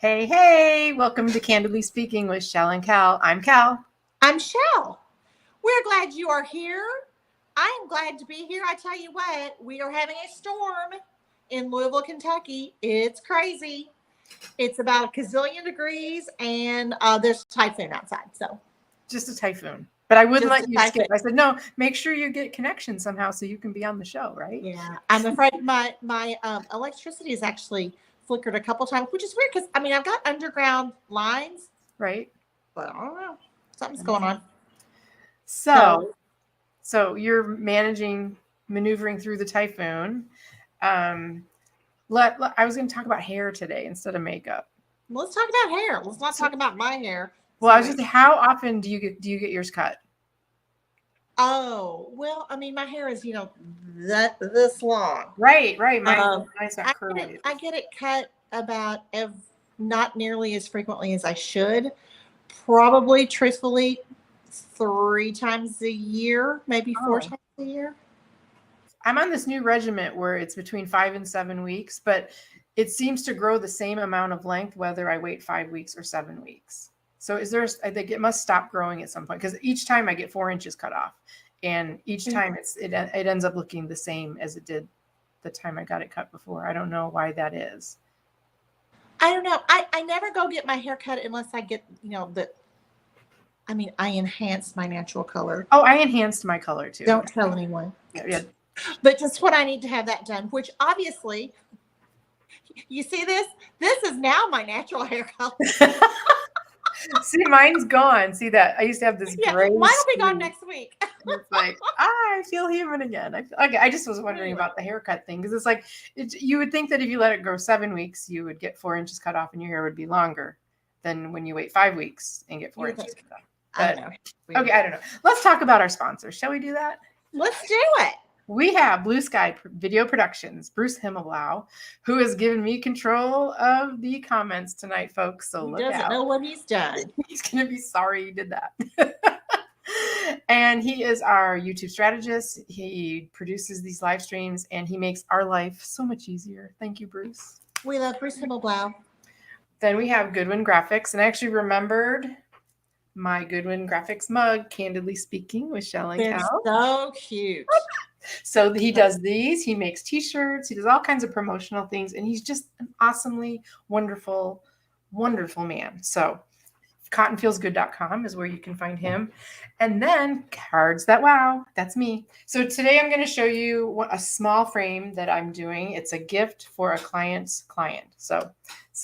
Hey, hey, welcome to Candidly Speaking with Chelle and Kelle. I'm Kelle. I'm Chelle. We're glad you are here. I am glad to be here. I tell you what, we are having a storm in Louisville, Kentucky. It's crazy. It's about a gazillion degrees, and there's a typhoon outside. So just a typhoon. But I wouldn't Just let you skip. I said, no, make sure you get connection somehow so you can be on the show, right? Yeah. I'm afraid my electricity is actually flickered a couple times, which is weird because, I mean, I've got underground lines. Right. But I don't know. Something's going on. So you're maneuvering through the typhoon. I was going to talk about hair today instead of makeup. Let's talk about hair. Let's not talk about my hair. Well, I was just how often do you get yours cut? Oh, well, I mean, my hair is, this long. Right. Mine's not curly. I get it cut about not nearly as frequently as I should. Probably, truthfully, 3 times a year, maybe 4 times a year. I'm on this new regiment where it's between 5 and 7 weeks, but it seems to grow the same amount of length whether I wait 5 weeks or 7 weeks. So I think it must stop growing at some point because each time I get 4 inches cut off, and each time it ends up looking the same as it did the time I got it cut before. I don't know why that is. I don't know. I never go get my hair cut unless I get, I enhanced my natural color. Oh, I enhanced my color too. Don't tell anyone. Yeah. But just when I need to have that done, which obviously, you see this? This is now my natural hair color. See, mine's gone. See that? I used to have this gray. Mine will be gone next week. It's like, I feel human again. I just was wondering about the haircut thing because it's like, you would think that if you let it grow 7 weeks, you would get 4 inches cut off and your hair would be longer than when you wait 5 weeks and get 4 inches cut off. I don't know. Okay, I don't know. Let's talk about our sponsors. Shall we do that? Let's do it. We have Blue Sky Video Productions, Bruce Himmelblau, who has given me control of the comments tonight, folks. So look out. He doesn't know what he's done. He's going to be sorry he did that. And he is our YouTube strategist. He produces these live streams, and he makes our life so much easier. Thank you, Bruce. We love Bruce Himmelblau. Then we have Goodwin Graphics, and I actually remembered my Goodwin Graphics mug, Candidly Speaking with Chelle and Kelle. They're so cute. So he does these. He makes T-shirts. He does all kinds of promotional things, and he's just an awesomely wonderful, wonderful man. So cottonfeelsgood.com is where you can find him. And then Cards That Wow. That's me. So today I'm going to show you a small frame that I'm doing. It's a gift for a client's client. So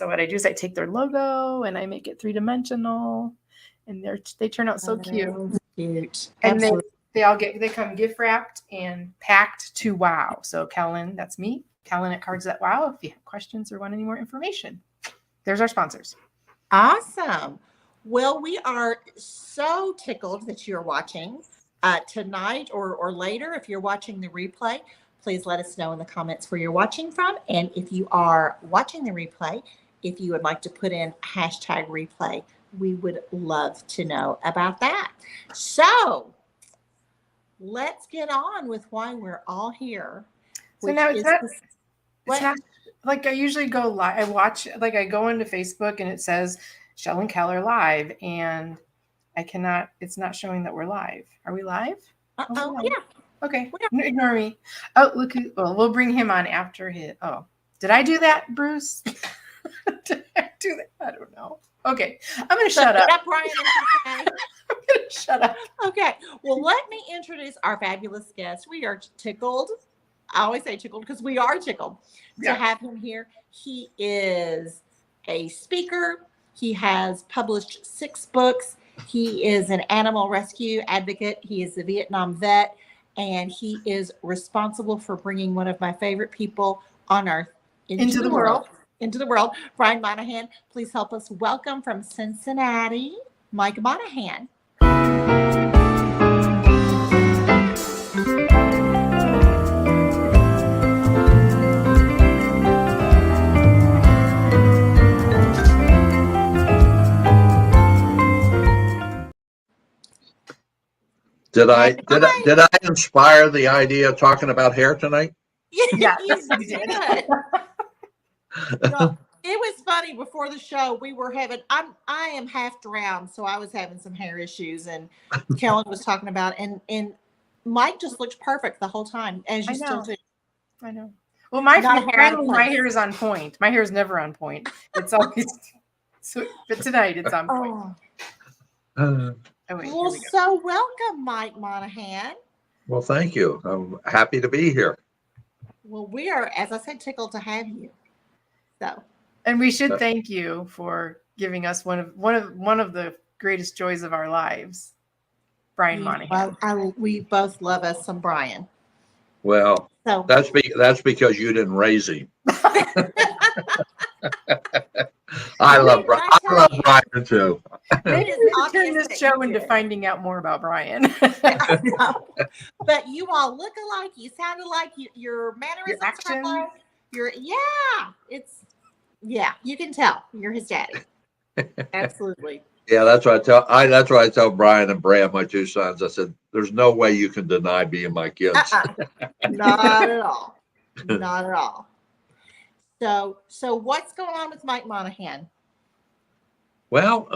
what I do is I take their logo and I make it 3-dimensional, and they turn out so cute. Cute. And they come gift wrapped and packed to wow. So Kellen, that's me. Kellen at Cards That Wow. If you have questions or want any more information, there's our sponsors. Awesome. Well, we are so tickled that you're watching tonight or later. If you're watching the replay, please let us know in the comments where you're watching from. And if you are watching the replay, if you would like to put in #replay, we would love to know about that. So let's get on with why we're all here. So now it's not like I usually go live. I go into Facebook and it says Chelle and Kelle are live, and it's not showing that we're live. Are we live? Yeah. Okay. Ignore me. Oh, look. We'll bring him on after did I do that, Bruce? Did I do that? I don't know. Okay. I'm going to shut up. Brian. I'm going to shut up. Okay. Well, let me introduce our fabulous guest. We are tickled. I always say tickled because we are tickled to have him here. He is a speaker. He has published 6 books. He is an animal rescue advocate. He is a Vietnam vet, and he is responsible for bringing one of my favorite people on earth into the world. Brian Monahan, please help us welcome from Cincinnati, Mike Monahan. Did I inspire the idea of talking about hair tonight? Yes, you did. It was funny before the show. We were having. I am half drowned, so I was having some hair issues, and Kellen was talking about, and Mike just looked perfect the whole time, as you still do. I know. Well, my Not a hair out of finally, my place. hair is on point. My hair is never on point. It's always so, but tonight it's on point. Oh, Oh wait, here well, we go. so welcome, Mike Monahan. Well, thank you. I'm happy to be here. Well, we are, as I said, tickled to have you. So, And we should thank you for giving us one of the greatest joys of our lives, Brian Monahan. We both love us some Brian. Well, So that's because you didn't raise him. I love Brian too. Maybe we should turn this show into finding out more about Brian. But you all look alike. You sound alike. Your mannerisms are alike. You can tell you're his daddy. Absolutely. Yeah, that's what I tell Brian and Brad, my two sons. I said, "There's no way you can deny being my kids." Not at all. Not at all. So what's going on with Mike Monahan? Well,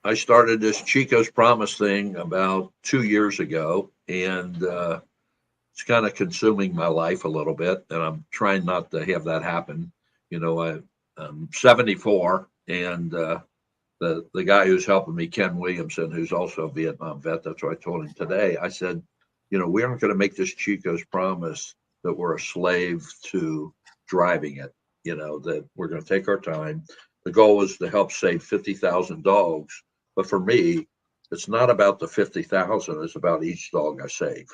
I started this Chico's Promise thing about 2 years ago, and it's kind of consuming my life a little bit, and I'm trying not to have that happen. You know, I'm 74, and the guy who's helping me, Ken Williamson, who's also a Vietnam vet, that's what I told him today. I said, you know, we aren't going to make this Chico's Promise that we're a slave to driving it. You know, that we're going to take our time. The goal is to help save 50,000 dogs. But for me, it's not about the 50,000. It's about each dog I save,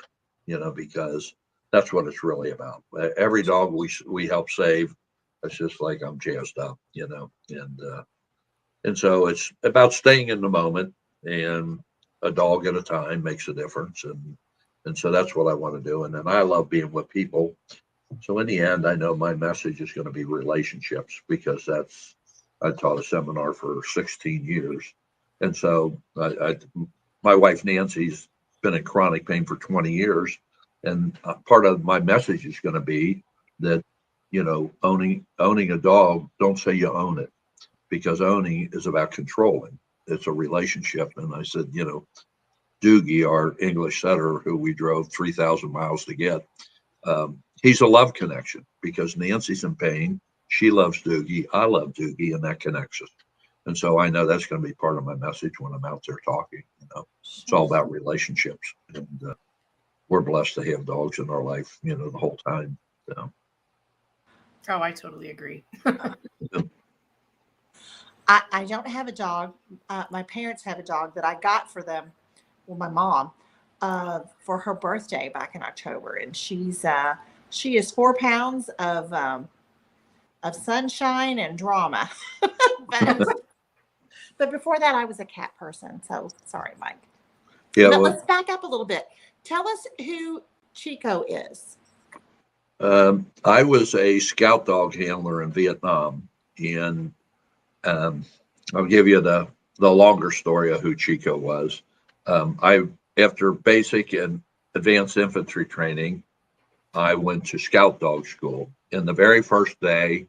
you know, because that's what it's really about. Every dog we help save, it's just like I'm jazzed up, you know, and so it's about staying in the moment, and a dog at a time makes a difference. And so that's what I want to do. And then I love being with people. So in the end, I know my message is going to be relationships, because I taught a seminar for 16 years. And so my wife, Nancy's been in chronic pain for 20 years. And part of my message is going to be that, you know, owning a dog, don't say you own it, because owning is about controlling. It's a relationship. And I said, you know, Doogie, our English setter, who we drove 3,000 miles to get, he's a love connection, because Nancy's in pain. She loves Doogie. I love Doogie, and that connects us. And so I know that's going to be part of my message when I'm out there talking. You know, it's all about relationships, and we're blessed to have dogs in our life, you know, the whole time. So. Oh, I totally agree. I don't have a dog. My parents have a dog that I got for them, well, my mom, for her birthday back in October, and she is 4 pounds of sunshine and drama. but before that, I was a cat person. So sorry, Mike. Yeah. But let's back up a little bit. Tell us who Chico is. I was a scout dog handler in Vietnam, and I'll give you the longer story of who Chico was. After basic and advanced infantry training, I went to scout dog school. And the very first day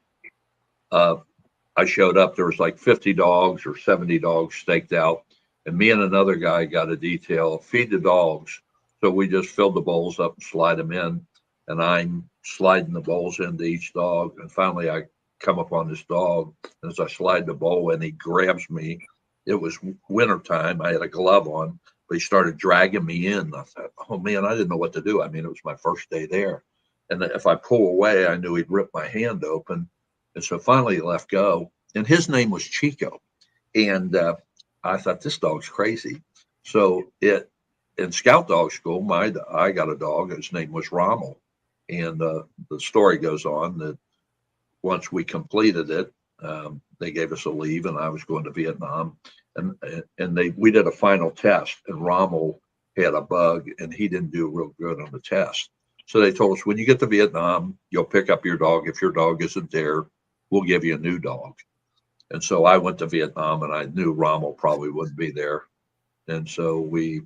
I showed up, there was like 50 dogs or 70 dogs staked out. And me and another guy got a detail, feed the dogs. So we just filled the bowls up and slide them in. And I'm sliding the bowls into each dog. And finally I come upon this dog. And as I slide the bowl in, he grabs me. It was wintertime. I had a glove on, but he started dragging me in. I thought, oh man, I didn't know what to do. I mean, it was my first day there. And if I pull away, I knew he'd rip my hand open. And so finally he let go. And his name was Chico. And I thought, this dog's crazy. So in scout dog school, I got a dog. His name was Rommel. And the story goes on that once we completed it, they gave us a leave, and I was going to Vietnam, and we did a final test, and Rommel had a bug, and he didn't do real good on the test. So they told us, when you get to Vietnam, you'll pick up your dog. If your dog isn't there, we'll give you a new dog. And so I went to Vietnam, and I knew Rommel probably wouldn't be there. And so we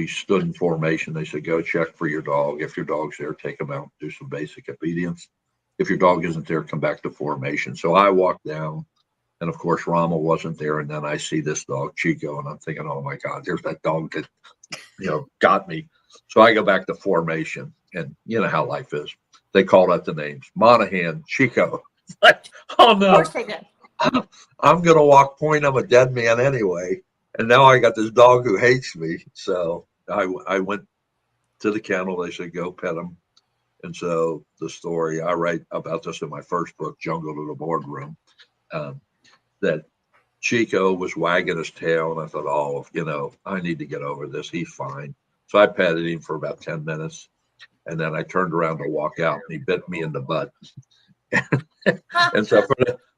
stood in formation. They said, go check for your dog. If your dog's there, take him out, do some basic obedience. if your dog isn't there, come back to formation. So I walked down, and of course Rama wasn't there. And then I see this dog, Chico, and I'm thinking, oh my God, there's that dog that, got me. So I go back to formation, and you know how life is. They called out the names, Monahan, Chico. Like, oh Of no, course they did. I'm going to walk point. I'm a dead man anyway. And now I got this dog who hates me. So I went to the kennel. They said, go pet him. And so the story, I write about this in my first book, Jungle to the Boardroom, that Chico was wagging his tail. And I thought, I need to get over this. He's fine. So I petted him for about 10 minutes. And then I turned around to walk out, and he bit me in the butt. And so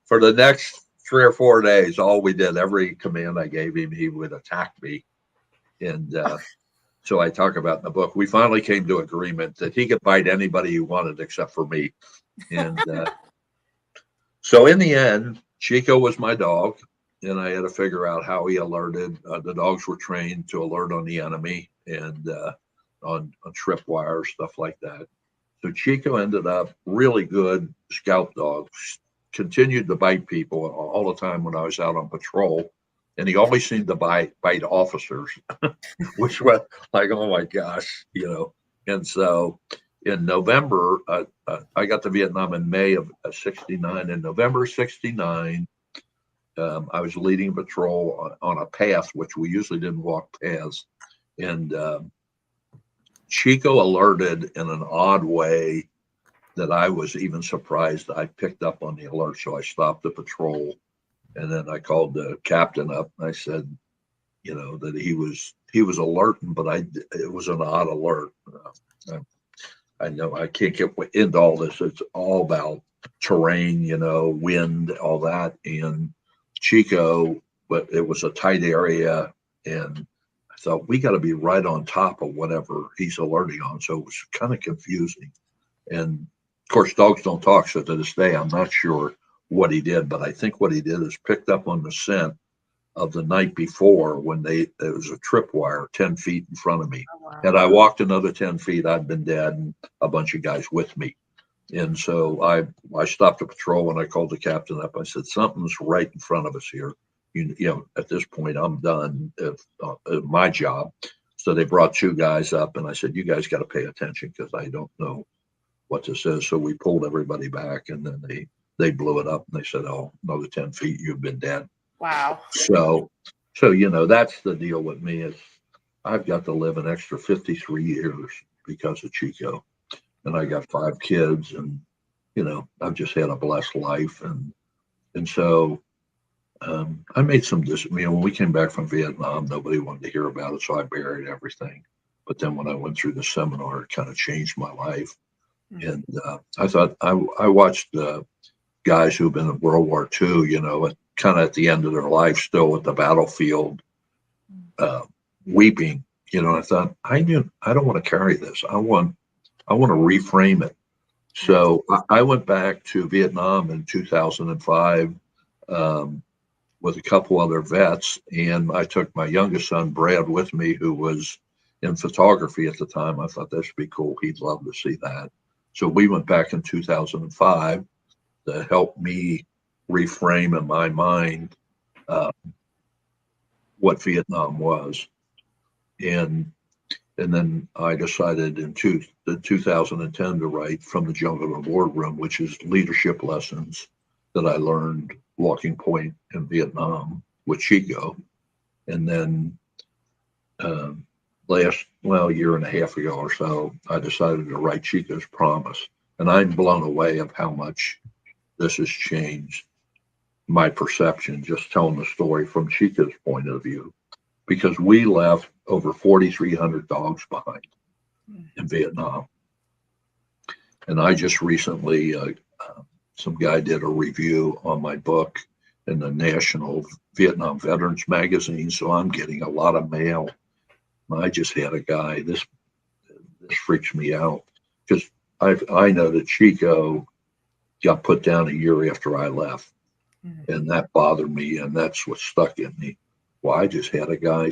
for the next 3 or 4 days, all we did, every command I gave him, he would attack me. And so I talk about in the book, we finally came to agreement that he could bite anybody he wanted except for me. And so in the end, Chico was my dog, and I had to figure out how he alerted. The dogs were trained to alert on the enemy and on tripwire, stuff like that. So Chico ended up really good scout dog, continued to bite people all the time when I was out on patrol. And he always seemed to bite officers, which was like, oh my gosh, And so in November, I got to Vietnam in May of '69. In November '69, I was leading patrol on a path, which we usually didn't walk paths. And Chico alerted in an odd way that I was even surprised I picked up on the alert. So I stopped the patrol, and then I called the captain up, and I said, that he was alerting, but it was an odd alert. I know I can't get into all this. It's all about terrain, wind, all that. And Chico, but it was a tight area, and I thought we got to be right on top of whatever he's alerting on. So it was kind of confusing. And of course, dogs don't talk. So to this day, I'm not sure what he did, but I think what he did is picked up on the scent of the night before when there was a tripwire 10 feet in front of me. Oh, wow. Had I walked another 10 feet, I'd been dead, and a bunch of guys with me. And so I stopped the patrol, and I called the captain up. I said, something's right in front of us here. At this point, I'm done my job. So they brought 2 guys up, and I said, you guys got to pay attention because I don't know what this is. So we pulled everybody back, and then they blew it up, and they said, oh, another 10 feet, you've been dead. Wow. So that's the deal with me is I've got to live an extra 53 years because of Chico. And I got 5 kids, and, I've just had a blessed life. And so I made some, when we came back from Vietnam, nobody wanted to hear about it. So I buried everything. But then when I went through the seminar, it kind of changed my life. Mm-hmm. And I thought I watched guys who've been in World War II, kind of at the end of their life, still at the battlefield, weeping. I thought, I don't want to carry this. I want to reframe it. So I went back to Vietnam in 2005 with a couple other vets, and I took my youngest son, Brad, with me, who was in photography at the time. I thought that should be cool. He'd love to see that. So we went back in 2005 to help me reframe in my mind what Vietnam was. And then I decided in 2010 to write From the Jungle to the Boardroom, which is leadership lessons that I learned walking point in Vietnam with Chico. And then year and a half ago or so, I decided to write Chico's Promise. And I'm blown away of how much this has changed my perception, just telling the story from Chico's point of view, because we left over 4,300 dogs behind in Vietnam. And I just recently, some guy did a review on my book in the National Vietnam Veterans Magazine. So I'm getting a lot of mail. I just had a guy, this freaks me out, because I know that Chico got put down a year after I left. Mm-hmm. And that bothered me, and that's what stuck in me. Well, I just had a guy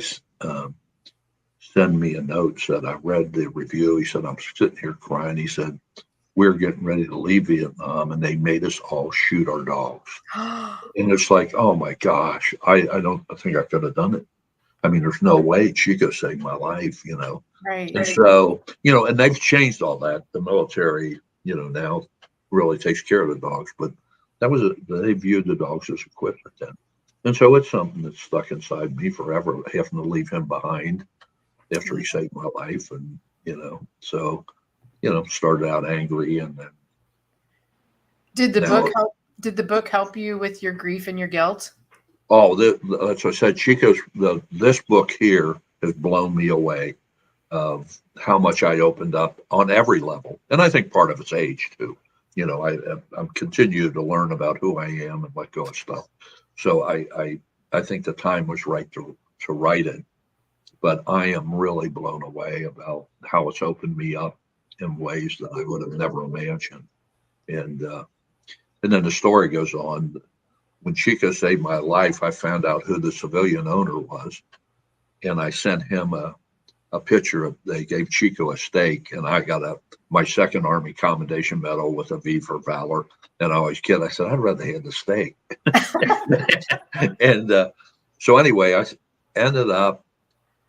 send me a note, said, I read the review. He said, I'm sitting here crying. He said, we were getting ready to leave Vietnam, and they made us all shoot our dogs. And it's like, oh my gosh, I don't I think I could have done it. I mean, there's no way Chico saved my life, you know. Right. And so, you know, and they've changed all that. The military, you know, now really takes care of the dogs, but that was they viewed the dogs as equipment then. And so it's something that's stuck inside me forever, having to leave him behind after he saved my life. And, you know, so, you know, started out angry, and then Did the now, book help? Did the book help you with your grief and your guilt? oh, that's what I said. This book here has blown me away of how much I opened up on every level. And I think part of it's age too. You know, I'm continuing to learn about who I am and let go of stuff. So I think the time was right to write it. But I am really blown away about how it's opened me up in ways that I would have never imagined. And then the story goes on. When Chico saved my life, I found out who the civilian owner was, and I sent him a picture of. They gave Chico a steak, and I got my second Army Commendation Medal with a V for Valor. And I always kid. I said I'd rather have the steak. And so anyway, I ended up.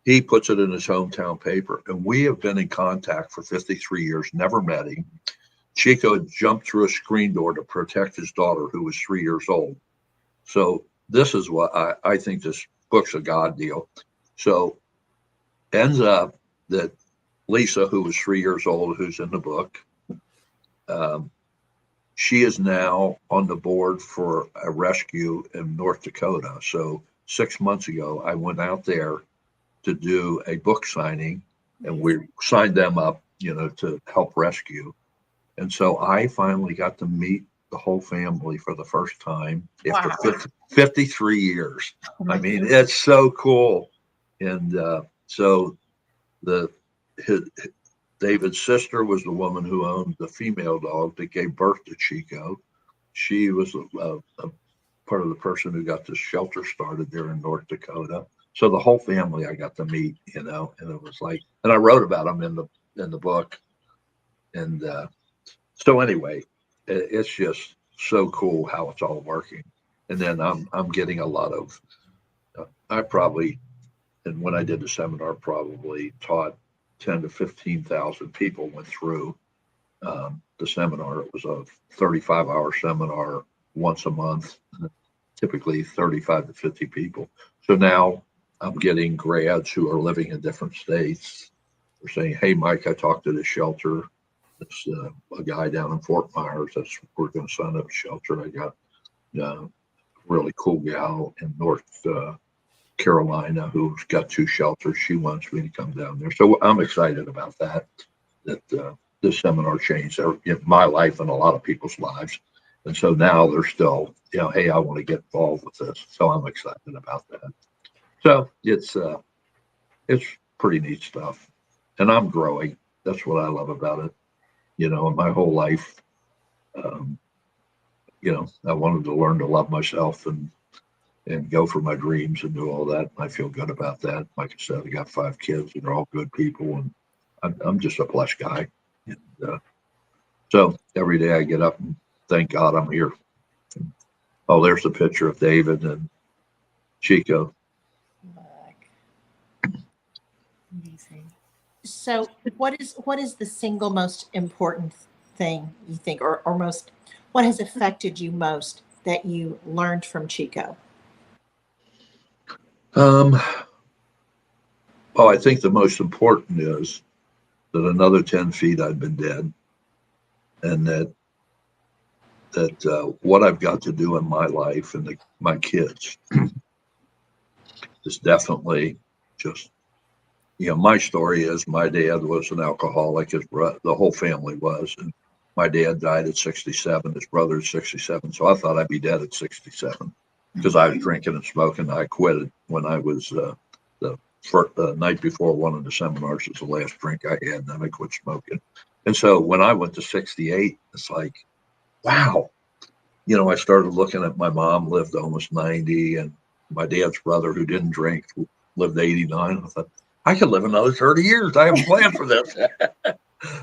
He puts it in his hometown paper, and we have been in contact for 53 years. Never met him. Chico had jumped through a screen door to protect his daughter, who was 3 years old. So this is what I think this book's a God deal. So ends up that Lisa, who was 3 years old, who's in the book, she is now on the board for a rescue in North Dakota. So 6 months ago, I went out there to do a book signing, and we signed them up, you know, to help rescue. And so I finally got to meet the whole family for the first time after 53 years. I mean, it's so cool. And so David's sister was the woman who owned the female dog that gave birth to Chico. She was a part of the person who got this shelter started there in North Dakota. So the whole family I got to meet, you know, and it was like, and I wrote about them in the book. And so anyway, it's just so cool how it's all working. And then I'm getting a lot of, I probably, and when I did the seminar, probably taught 10 to 15,000 people went through the seminar. It was a 35-hour seminar once a month, typically 35 to 50 people. So now I'm getting grads who are living in different states. They're saying, hey, Mike, I talked to the shelter. It's a guy down in Fort Myers. We're going to sign up a shelter. I got a really cool gal in North Carolina who's got 2 shelters. She wants me to come down there. So I'm excited about that this seminar changed my life and a lot of people's lives. And so now they're still, you know, hey, I want to get involved with this. So I'm excited about that. So it's pretty neat stuff. And I'm growing. That's what I love about it. You know, my whole life, you know, I wanted to learn to love myself and go for my dreams and do all that. I feel good about that. Like I said, I got 5 kids and they're all good people, and I'm just a blessed guy. And so every day I get up and thank God I'm here. Oh, there's a picture of David and Chico. Amazing. So what is the single most important thing you think, or most, what has affected you most that you learned from Chico? Oh, I think the most important is that another 10 feet I've been dead, and that what I've got to do in my life and my kids is definitely just, you know, my story is my dad was an alcoholic. The whole family was. And my dad died at 67. His brother is 67. So I thought I'd be dead at 67 because I was drinking and smoking. I quit it when I was the night before one of the seminars was the last drink I had, and then I quit smoking. And so when I went to 68, it's like, wow. You know, I started looking at my mom lived almost 90, and my dad's brother who didn't drink lived 89. I thought, I could live another 30 years. I have a plan for this.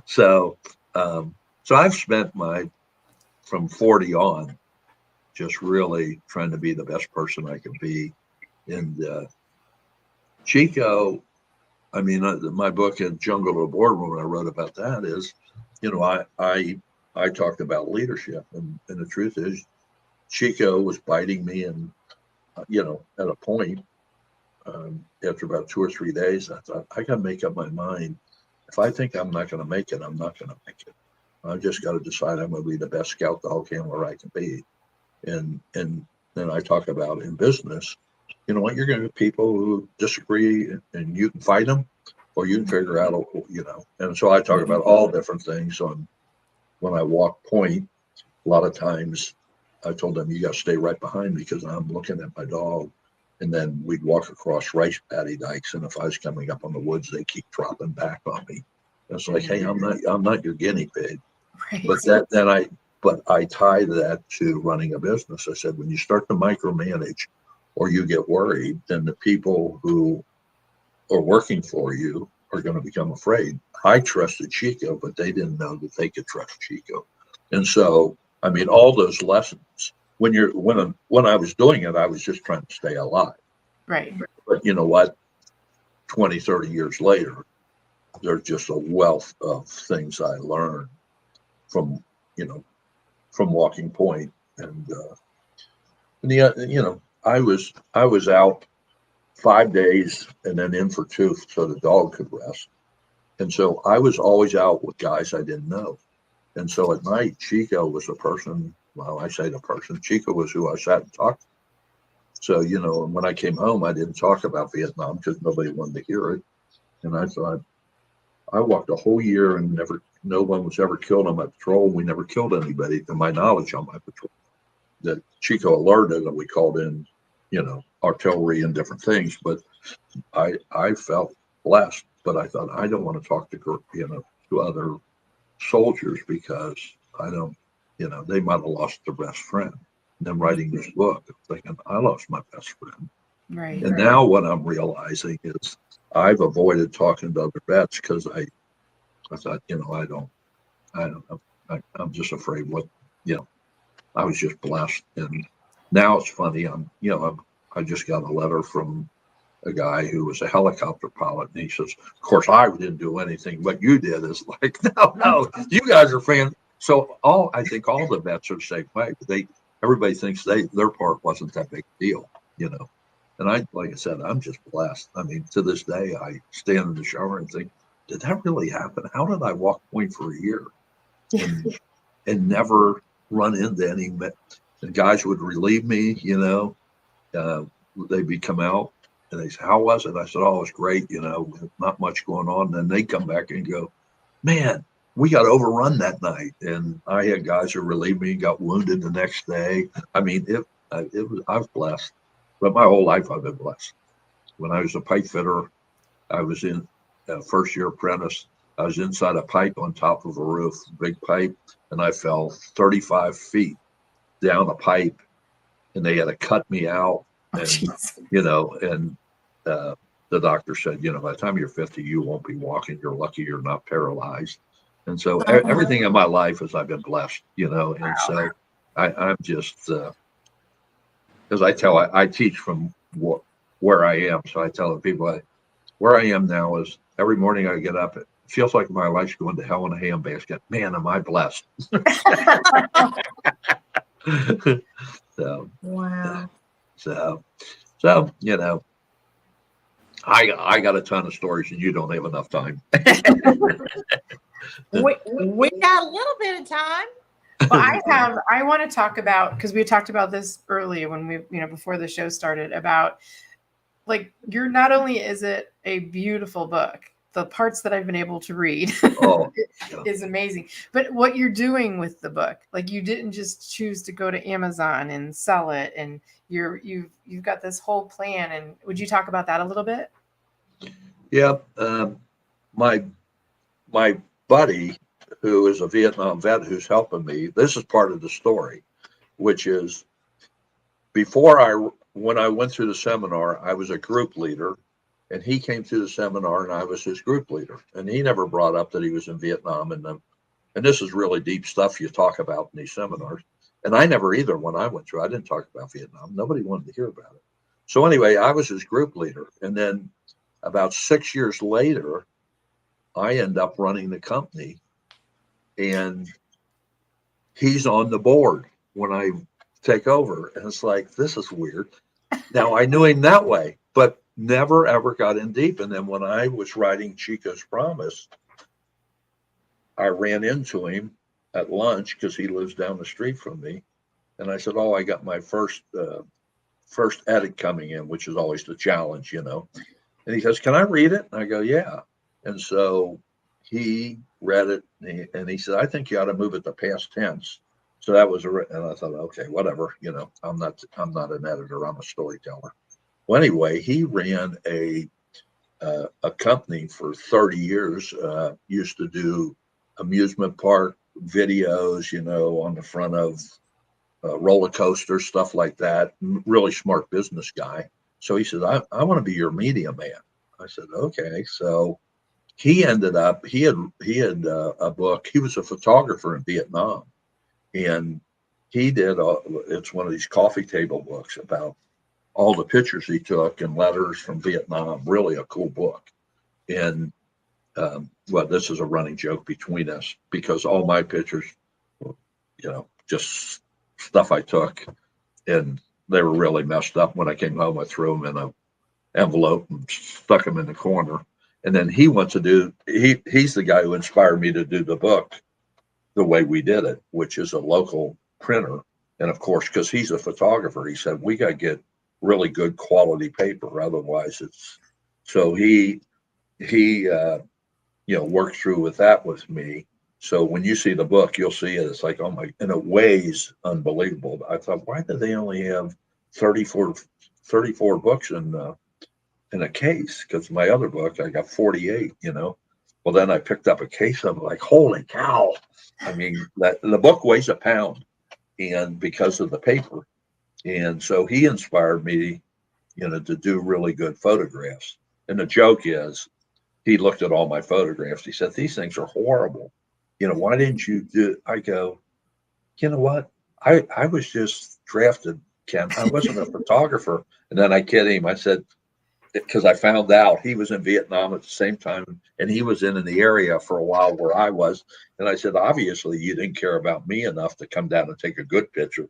So So I've spent from 40 on just really trying to be the best person I can be. And Chico, I mean, my book in Jungle to the Boardroom, I wrote about that is, I talked about leadership, and the truth is, Chico was biting me, and at a point, after about 2 or 3 days, I thought I got to make up my mind. If I think I'm not going to make it, I'm not going to make it. I just got to decide I'm going to be the best scout dog handler I can be. And then I talk about in business, you know what, you're going to have people who disagree, and you can fight them, or you can figure out, and so I talk about all different things. When I walk point, a lot of times I told them, you got to stay right behind me because I'm looking at my dog. And then we'd walk across rice paddy dikes, and if I was coming up on the woods, they keep dropping back on me. And it's like, hey, I'm not your guinea pig. Right. But I tie that to running a business. I said, when you start to micromanage or you get worried, then the people who are working for you are going to become afraid. I trusted Chico, but they didn't know that they could trust Chico. And so, I mean, all those lessons, when I was doing it, I was just trying to stay alive. Right. But you know what? 20, 30 years later, there's just a wealth of things I learned from Walking Point. And I was out 5 days and then in for 2 so the dog could rest. And so I was always out with guys I didn't know. And so at night, Chico was the person, well, I say the person, Chico was who I sat and talked to. So, when I came home, I didn't talk about Vietnam because nobody wanted to hear it. And I thought, I walked a whole year and no one was ever killed on my patrol. We never killed anybody, to my knowledge, on my patrol. That Chico alerted that we called in, artillery and different things. But I felt blessed. But I thought, I don't want to talk to other soldiers because I don't, they might have lost their best friend. And then writing this book, thinking, I lost my best friend. Right. And now what I'm realizing is I've avoided talking to other vets because I thought, I don't know. I'm just afraid I was just blessed. And now it's funny. I just got a letter from a guy who was a helicopter pilot, and he says, of course, I didn't do anything. What you did is like, no, you guys are fans. So I think all the vets are the same way. Everybody thinks their part wasn't that big a deal, And like I said, I'm just blessed. I mean, to this day, I stand in the shower and think, did that really happen? How did I walk point for a year and never run into any? The guys would relieve me, they'd come out and they say, how was it? I said, oh, it was great. Not much going on. And then they come back and go, man, we got overrun that night. And I had guys who relieved me, got wounded the next day. I mean, I was blessed. But my whole life I've been blessed. When I was a pipe fitter, I was in first year apprentice. I was inside a pipe on top of a roof, big pipe, and I fell 35 feet down a pipe, and they had to cut me out. And, and the doctor said, by the time you're 50, you won't be walking. You're lucky you're not paralyzed. And so everything in my life is I've been blessed, and so I'm just, because I teach from where I am. So I tell the people where I am now is every morning I get up, it feels like my life's going to hell in a handbasket. Man, am I blessed. So, wow. So, I got a ton of stories and you don't have enough time. we got a little bit of time. Well, I want to talk about, because we talked about this earlier when we, before the show started, about like, not only is it a beautiful book, the parts that I've been able to read is amazing, but what you're doing with the book, like you didn't just choose to go to Amazon and sell it, and you've got this whole plan. And would you talk about that a little bit? Yeah. My buddy, who is a Vietnam vet who's helping me, this is part of the story, which is when I went through the seminar, I was a group leader, and he came through the seminar and I was his group leader. And he never brought up that he was in Vietnam in the And this is really deep stuff you talk about in these seminars. And I never either, when I went through, I didn't talk about Vietnam. Nobody wanted to hear about it. So anyway, I was his group leader. And then about 6 years later, I end up running the company, and he's on the board when I take over. And it's like, this is weird. Now, I knew him that way, but never ever got in deep. And then when I was writing Chico's Promise, I ran into him at lunch because he lives down the street from me. And I said, oh, I got my first edit coming in, which is always the challenge, And he says, can I read it? And I go, yeah. And so he read it, and he said, I think you ought to move it to past tense. So that was and I thought, okay, whatever, I'm not an editor, I'm a storyteller. Well, anyway, he ran a company for 30 years, used to do amusement park videos, on the front of roller coasters, stuff like that. Really smart business guy. So he said, I want to be your media man. I said, okay. So he ended up, he had a book. He was a photographer in Vietnam, and he did, it's one of these coffee table books about all the pictures he took and letters from Vietnam. Really a cool book. And well, this is a running joke between us because all my pictures, just stuff I took, and they were really messed up. When I came home, I threw them in an envelope and stuck them in the corner. And then he wants to do, he's the guy who inspired me to do the book the way we did it, which is a local printer. And of course, because he's a photographer, he said, we got to get really good quality paper. Otherwise it's, so he worked through with that with me. So when you see the book, you'll see it. It's like, oh my, and it weighs unbelievable. I thought, why did they only have 34 books in a case? Because my other book, I got 48, Well, then I picked up a case. I'm like, holy cow. I mean, the book weighs a pound, and because of the paper. And so he inspired me, to do really good photographs. And the joke is, he looked at all my photographs. He said, these things are horrible. Why didn't you do? I go, you know what? I was just drafted, Ken. I wasn't a photographer. And then I kid him. I said, because I found out he was in Vietnam at the same time, and he was in the area for a while where I was. And I said, obviously, you didn't care about me enough to come down and take a good picture.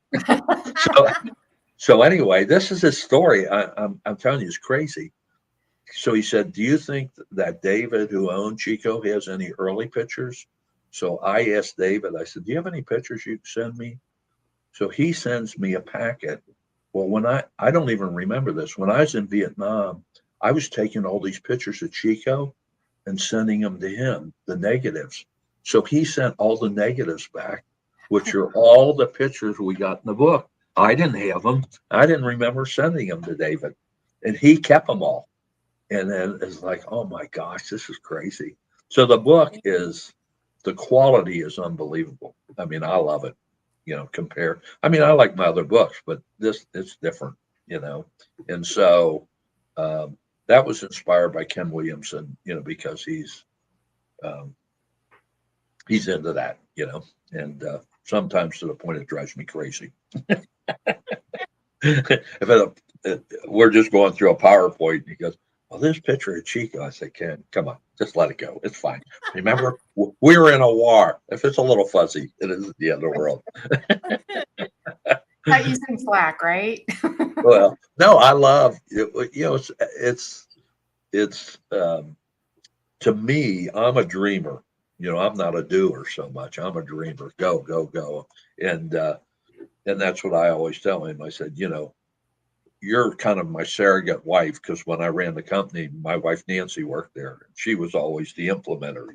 So anyway, this is his story. I'm telling you, it's crazy. So he said, do you think that David, who owned Chico, has any early pictures? So I asked David, I said, do you have any pictures you can send me? So he sends me a packet. Well, when I don't even remember this. When I was in Vietnam, I was taking all these pictures of Chico and sending them to him, the negatives. So he sent all the negatives back, which are all the pictures we got in the book. I didn't have them. I didn't remember sending them to David. And he kept them all. And then it's like, oh my gosh, this is crazy. So the book the quality is unbelievable. I mean, I love it, compare. I mean, I like my other books, but it's different, And so that was inspired by Ken Williamson, because he's into that, and sometimes to the point it drives me crazy. We're just going through a PowerPoint, and he goes, well, this picture of Chico. I said, Ken, come on, just let it go. It's fine. Remember, we were in a war. If it's a little fuzzy, it isn't the end of the world. Not using Slack, right? Well, no, I love it. It's to me, I'm a dreamer. I'm not a doer so much. I'm a dreamer. Go, go, go. And that's what I always tell him. I said, you're kind of my surrogate wife, because when I ran the company, my wife Nancy worked there. She was always the implementer,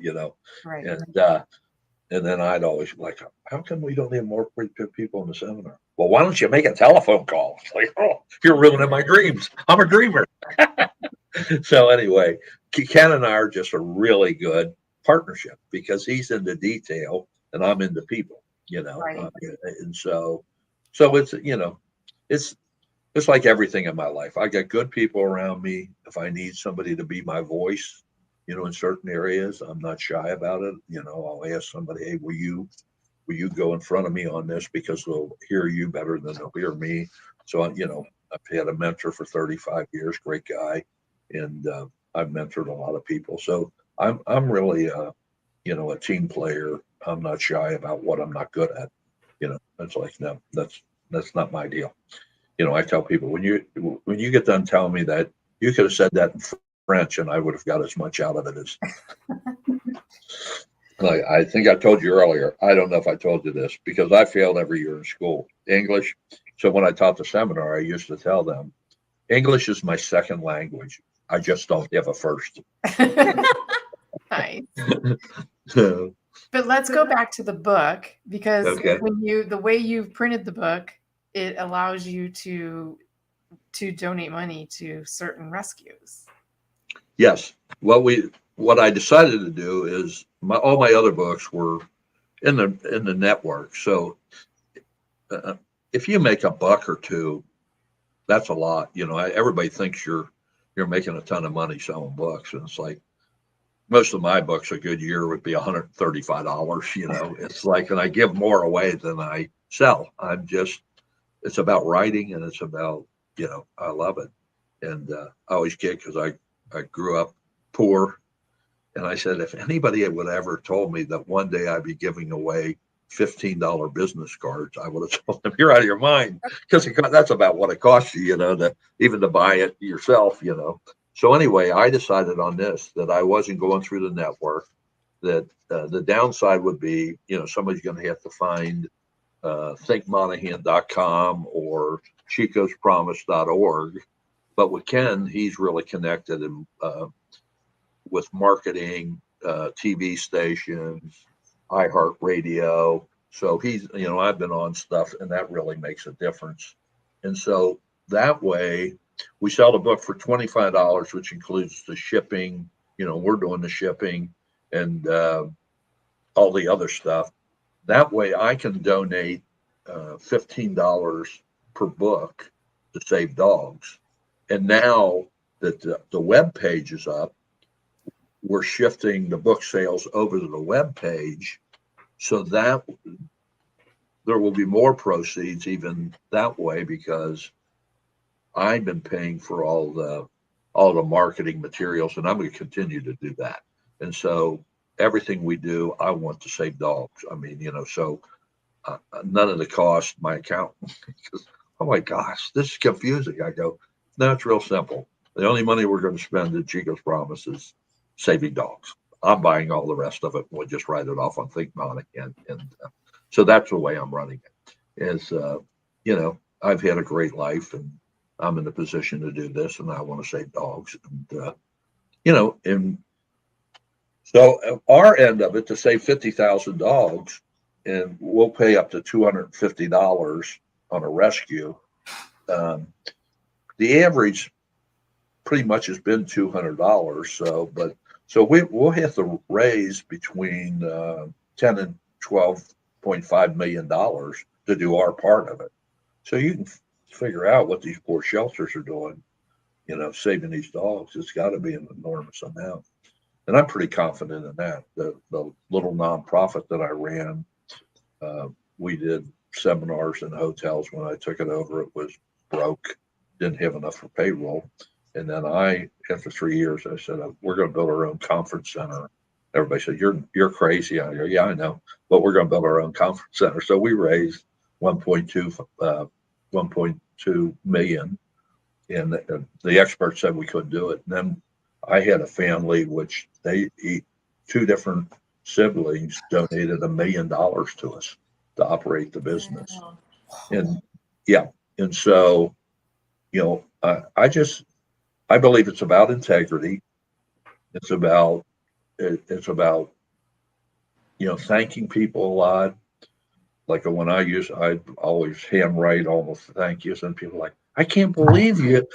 Right. And then I'd always be like, how come we don't have more people in the seminar? Well, why don't you make a telephone call? It's like, oh, you're ruining my dreams. I'm a dreamer. So anyway, Ken and I are just a really good partnership because he's into detail and I'm into people, Right. And so it's like everything in my life. I got good people around me. If I need somebody to be my voice, in certain areas. I'm not shy about it. I'll ask somebody, hey, will you go in front of me on this because they'll hear you better than they'll hear me. So, I've had a mentor for 35 years, great guy. And I've mentored a lot of people. So I'm really, a team player. I'm not shy about what I'm not good at. It's like, no, that's not my deal. I tell people when you get done telling me that, you could have said that in French and I would have got as much out of it as like I think I told you earlier. I don't know if I told you this because I failed every year in school, English. So when I taught the seminar, I used to tell them English is my second language. I just don't have a first. Nice. So, But let's go back to the book because okay. the way you've printed the book, it allows you to donate money to certain rescues. Yes. What I decided to do is all my other books were in the network. So uh, if you make a buck or two, that's a lot. Everybody thinks you're making a ton of money selling books, and it's like most of my books a good year would be $135. It's like, and I give more away than I sell. It's about writing, and it's about I love it, and I always kid because I grew up poor. And I said, if anybody would ever told me that one day I'd be giving away $15 business cards, I would have told them, you're out of your mind. Because that's about what it costs you, even to buy it yourself. So anyway, I decided on this, that I wasn't going through the network, that the downside would be, somebody's going to have to find thinkmonahan.com or chicospromise.org. But with Ken, he's really connected and with marketing, TV stations, iHeartRadio. So I've been on stuff, and that really makes a difference. And so that way, we sell the book for $25, which includes the shipping. We're doing the shipping and all the other stuff. That way, I can donate $15 per book to save dogs. And now that the web page is up, we're shifting the book sales over to the web page so that there will be more proceeds even that way, because I've been paying for all the marketing materials, and I'm going to continue to do that. And so everything we do, I want to save dogs. I mean, so none of the cost my accountant goes, oh my gosh, this is confusing. I go, no, it's real simple. The only money we're going to spend at Chico's Promise is saving dogs. I'm buying all the rest of it. We'll just write it off on Think Monahan. And so that's the way I'm running it is, I've had a great life and I'm in a position to do this and I want to save dogs. And, and so our end of it to save 50,000 dogs, and we'll pay up to $250 on a rescue. The average pretty much has been $200. So we'll have to raise between 10 and $12.5 million to do our part of it. So you can figure out what these poor shelters are doing, saving these dogs. It's got to be an enormous amount. And I'm pretty confident in that. The little nonprofit that I ran, we did seminars in hotels. When I took it over, it was broke, didn't have enough for payroll. And then after 3 years, I said, we're going to build our own conference center. Everybody said, you're crazy. I go, yeah, I know, but we're going to build our own conference center. So we raised 1.2 million, and the experts said we couldn't do it. And then I had a family, which two different siblings donated $1 million to us to operate the business. Wow. And yeah, and so I believe it's about integrity. It's about thanking people a lot. Like when I always handwrite all the thank yous, and people are like, I can't believe you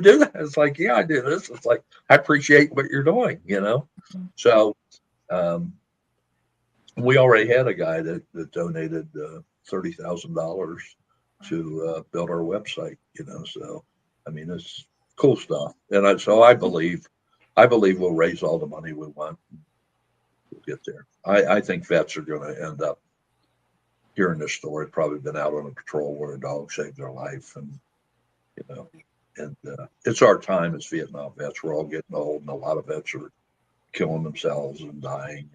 do that. It's like, yeah, I do this. It's like, I appreciate what you're doing, So we already had a guy that donated $30,000 to build our website, So I mean, it's cool stuff. And so I believe I believe we'll raise all the money we want. We'll get there. I think vets are going to end up hearing this story. Probably been out on a patrol where a dog saved their life, and and it's our time as Vietnam vets. We're all getting old, and a lot of vets are killing themselves and dying.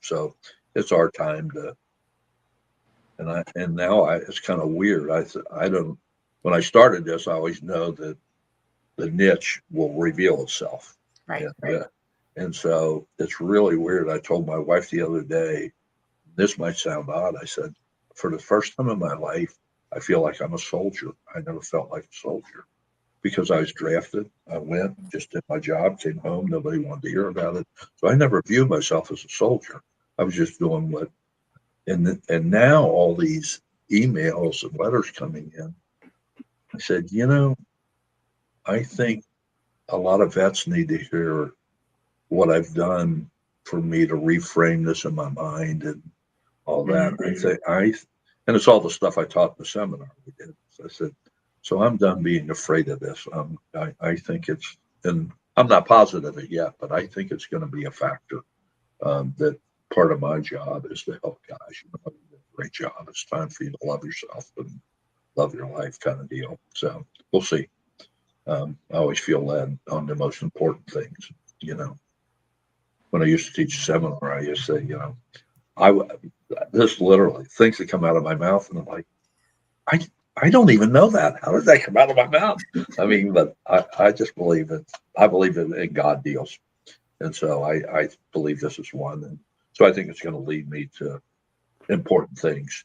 So it's our time to. And now it's kind of weird. I don't. When I started this, I always know that the niche will reveal itself. Right. And so it's really weird. I told my wife the other day, this might sound odd. I said, for the first time in my life, I feel like I'm a soldier. I never felt like a soldier because I was drafted. I went, just did my job, came home. Nobody wanted to hear about it. So I never viewed myself as a soldier. I was just doing what, and now all these emails and letters coming in, I said, I think a lot of vets need to hear what I've done for me to reframe this in my mind and all that. And it's all the stuff I taught in the seminar we did. So I said, so I'm done being afraid of this. I think it's, and I'm not positive it yet, but I think it's going to be a factor. That part of my job is to help guys. You did a great job. It's time for you to love yourself and love your life, kind of deal. So we'll see. I always feel led on the most important things. When I used to teach a seminar, I used to say, this literally things that come out of my mouth, and I'm like, I don't even know that. How did that come out of my mouth? I mean, but I just believe it. I believe in God deals, and so I believe this is one, and so I think it's going to lead me to important things.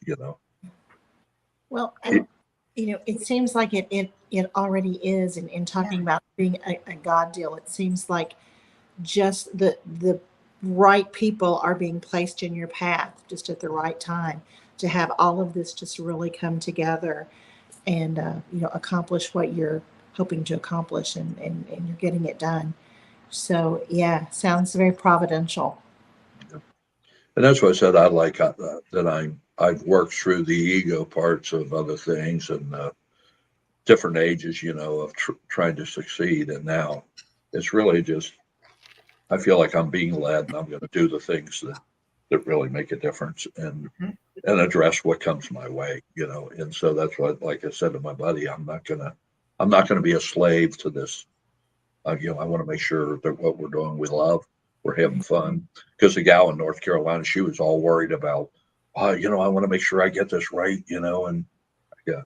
Well, it seems like it already is. And in talking about being a God deal, it seems like just the right people are being placed in your path just at the right time to have all of this just really come together and accomplish what you're hoping to accomplish, and you're getting it done. So yeah, sounds very providential. And that's why I said I like that I've worked through the ego parts of other things and different ages, of trying to succeed. And now it's really just, I feel like I'm being led, and I'm going to do the things that really make a difference and address what comes my way, And so that's what, like I said to my buddy, I'm not gonna be a slave to this. I want to make sure that what we're doing, we love, we're having fun. Because the gal in North Carolina, she was all worried about, I want to make sure I get this right, and yeah,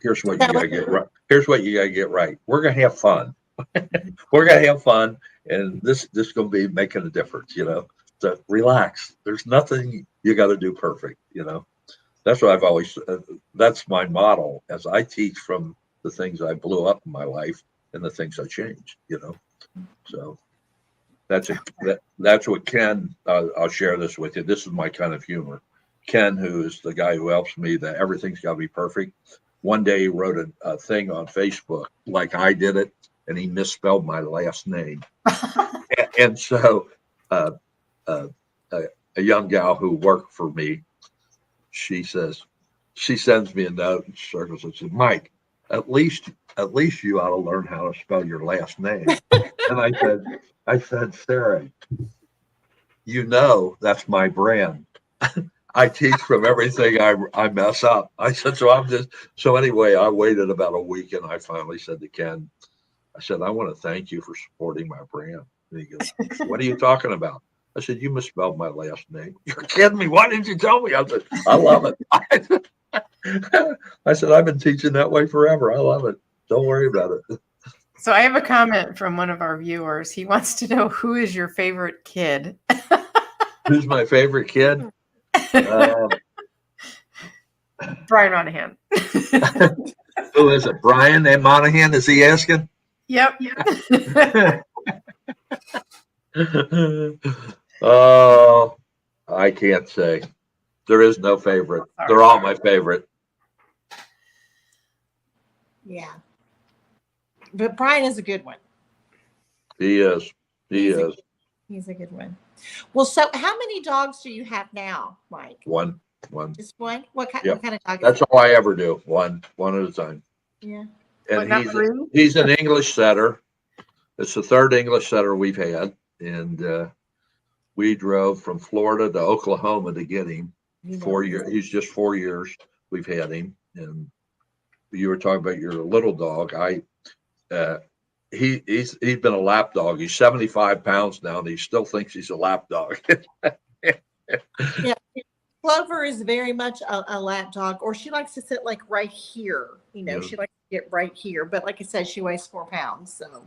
here's what you gotta get right. Here's what you gotta get right. We're gonna have fun. We're gonna have fun, and this is gonna be making a difference, So relax. There's nothing you got to do perfect, That's what I've always. That's my model as I teach from the things I blew up in my life and the things I changed, So that's what Ken. I'll share this with you. This is my kind of humor. Ken, who is the guy who helps me, that everything's got to be perfect. One day he wrote a thing on Facebook like I did it, and he misspelled my last name, and so. A young gal who worked for me, she sends me a note and circles and says, Mike, at least you ought to learn how to spell your last name. And I said, Sarah, that's my brand. I teach from everything I mess up. I said, so anyway, I waited about a week, and I finally said to Ken, I said, I want to thank you for supporting my brand. And he goes, what are you talking about? I said, you misspelled my last name. You're kidding me. Why didn't you tell me? I said, I love it. I said, I've been teaching that way forever. I love it. Don't worry about it. So I have a comment from one of our viewers. He wants to know, who is your favorite kid? Who's my favorite kid? Brian Monahan. Who is it? Brian and Monahan? Is he asking? Yep. Oh, I can't say. There is no favorite. They're all my favorite. Yeah. But Brian is a good one. He is. He's a good one. Well, so how many dogs do you have now, Mike? One. Just one? What kind of dog That's all I ever do. One at a time. Yeah. And he's an English setter. It's the third English setter we've had, and we drove from Florida to Oklahoma to get him. You know, 4 years. He's just 4 years. We've had him, and you were talking about your little dog. Uh, he's been a lap dog. He's 75 pounds now, and he still thinks he's a lap dog. yeah. Clover is very much a lap dog, or she likes to sit like right here. You know, Yeah. she likes to get right here. But like I said, she weighs 4 pounds. So,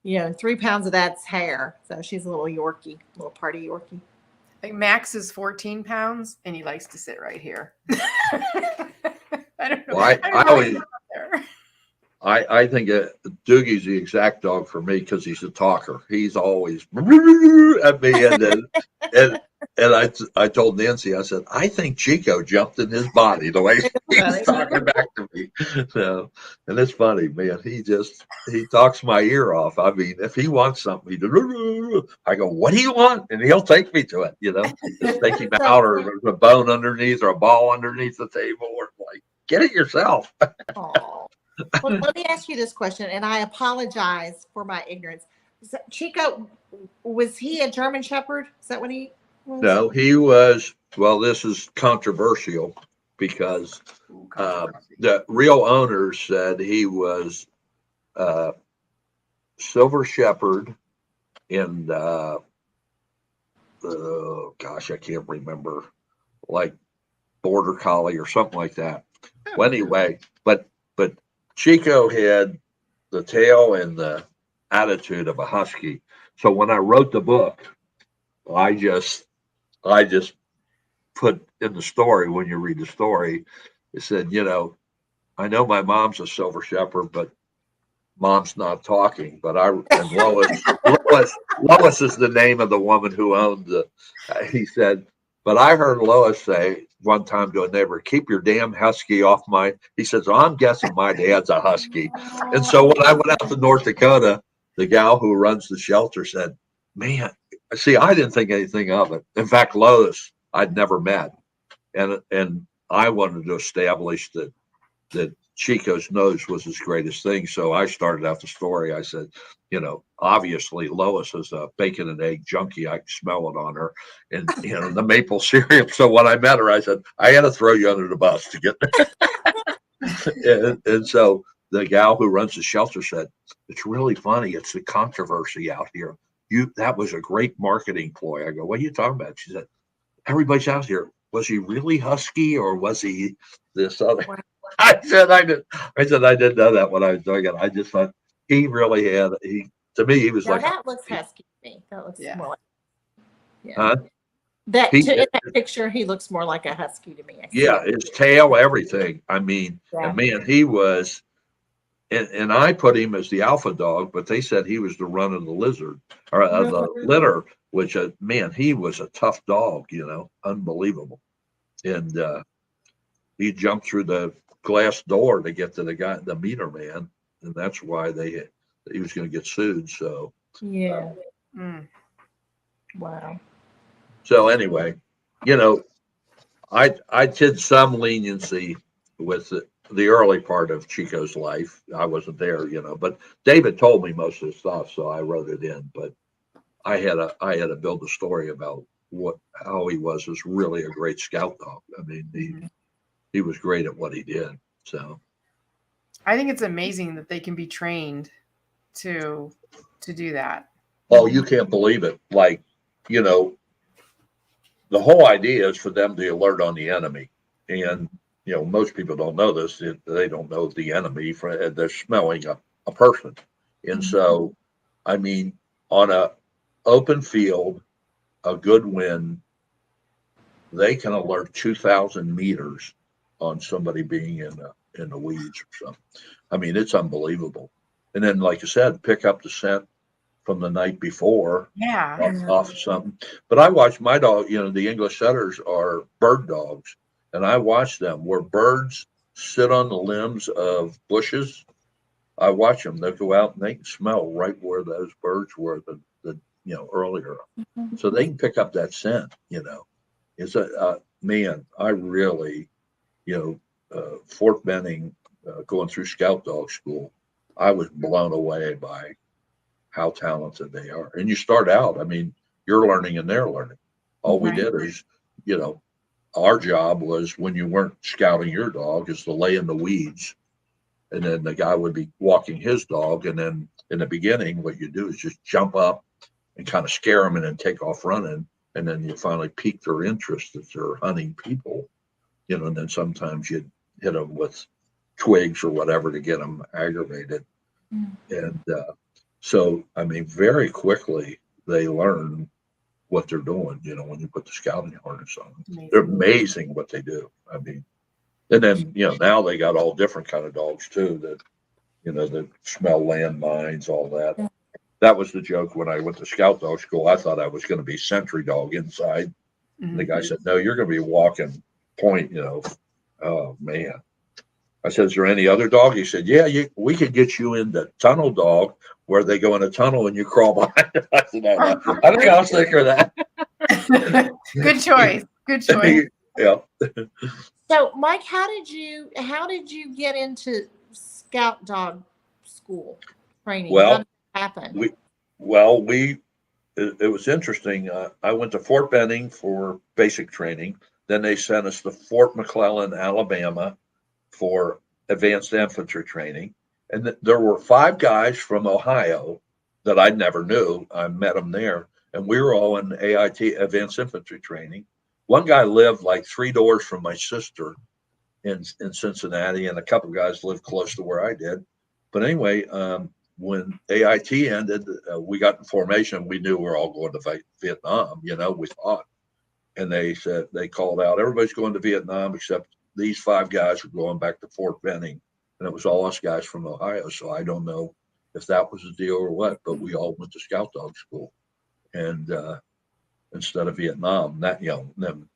3 pounds of that's hair. So she's a little Yorkie, little party Yorkie. Like Max is 14 pounds and he likes to sit right here. I don't know. Well, I don't know how he got there. I think Doogie's the exact dog for me because he's a talker. He's always at me, and I told Nancy, I said, I think Chico jumped in his body the way he's talking back to me. So, and it's funny, man. He talks my ear off. I mean, if he wants something, I go, what do you want? And he'll take me to it. Just take him out, or there's a bone underneath, or a ball underneath the table, or like, get it yourself. Well, let me ask you this question, and I apologize for my ignorance. Chico, was he a German Shepherd? Is that what he was? No, he was. Well, this is controversial because the real owners said he was Silver Shepherd and gosh, I can't remember, like Border Collie or something like that. Well, anyway, but Chico had the tail and the attitude of a husky. So when I wrote the book, I just put in the story, when you read the story, it said, I know my mom's a Silver Shepherd, but mom's not talking. But Lois is the name of the woman who owned he said, but I heard Lois say one time to a neighbor, keep your damn husky off he says, well, I'm guessing my dad's a husky. And so when I went out to North Dakota, the gal who runs the shelter said, man, see, I didn't think anything of it. In fact, Lois, I'd never met. And I wanted to establish that Chico's nose was his greatest thing. So I started out the story. I said, obviously Lois is a bacon and egg junkie. I can smell it on her, and the maple syrup. So when I met her, I said, I had to throw you under the bus to get there. and so the gal who runs the shelter said, it's really funny. It's the controversy out here. That was a great marketing ploy. I go, what are you talking about? She said, everybody's out here. Was he really husky or was he this other? I said I didn't know that when I was doing it. I just thought he really had. To me, he was now like that looks husky to me. That looks more like. Yeah. Huh? In that picture, he looks more like a husky to me. Yeah, his tail, everything. I mean, and man, he was. And I put him as the alpha dog, but they said he was the run of the lizard or of the litter. Which man, he was a tough dog. Unbelievable. And he jumped through the glass door to get to the meter man, and that's why he was going to get sued. So wow. So anyway, I did some leniency with the early part of Chico's life. I wasn't there, but David told me most of the stuff, so I wrote it in. But I had to build a story about how he was really a great scout dog. I mean, he was great at what he did. So I think it's amazing that they can be trained to do that. Oh, you can't believe it. Like, the whole idea is for them to alert on the enemy. And, most people don't know this. They don't know the enemy. They're smelling a person. And so, I mean, on a open field, a good wind, they can alert 2,000 meters on somebody being in the weeds or something. I mean, it's unbelievable. And then, like I said, pick up the scent from the night before off of something. But I watch my dog, the English setters are bird dogs, and I watch them where birds sit on the limbs of bushes. I watch them. They go out and they can smell right where those birds were the earlier. So they can pick up that scent, It's man, I really, Fort Benning, going through scout dog school, I was blown away by how talented they are. And you start out, I mean, you're learning and they're learning. All we Right. did is, you know, our job was when you weren't scouting your dog is to lay in the weeds. And then the guy would be walking his dog. And then in the beginning, what you do is just jump up and kind of scare them and then take off running. And then you finally pique their interest that they're hunting people, you know, and then sometimes you'd hit them with twigs or whatever to get them aggravated. Mm. And so, I mean, very quickly they learn what they're doing, you know, when you put the scouting harness on them. Amazing. They're amazing what they do. I mean, and then, you know, now they got all different kind of dogs too that, you know, that smell landmines, all that. That was the joke when I went to scout dog school. I thought I was going to be sentry dog inside. And the Mhm. guy said, no, you're going to be walking point, you know. Oh, man. I said, is there any other dog? He said, yeah, we could get you into tunnel dog where they go in a tunnel and you crawl behind it. I said, no, I think I'll stick with that. Good choice. Good choice. Yeah. So, Mike, how did you get into scout dog school training? Well, How did it happen? It was interesting. I went to Fort Benning for basic training. Then they sent us to Fort McClellan, Alabama for advanced infantry training. And there were 5 guys from Ohio that I never knew. I met them there. And we were all in AIT, advanced infantry training. One guy lived like 3 doors from my sister in Cincinnati, and a couple of guys lived close to where I did. But anyway, when AIT ended, we got in formation. We knew we were all going to Vietnam, you know, we thought. And they said, they called out, everybody's going to Vietnam except these 5 guys are going back to Fort Benning. And it was all us guys from Ohio. So I don't know if that was the deal or what, but we all went to scout dog school. And instead of Vietnam, that, you know, then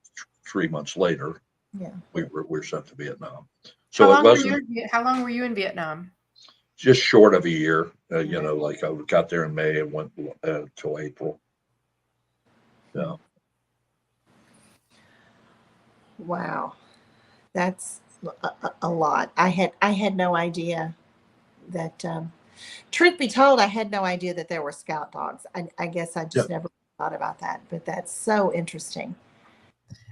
3 months later, Yeah. we were sent to Vietnam. So how it long wasn't how long were you in Vietnam? just short of a year. You know, like I got there in May and went till April. Yeah. Wow, that's a lot. I had no idea that. Truth be told, I had no idea that there were scout dogs. I guess I just never thought about that. But that's so interesting.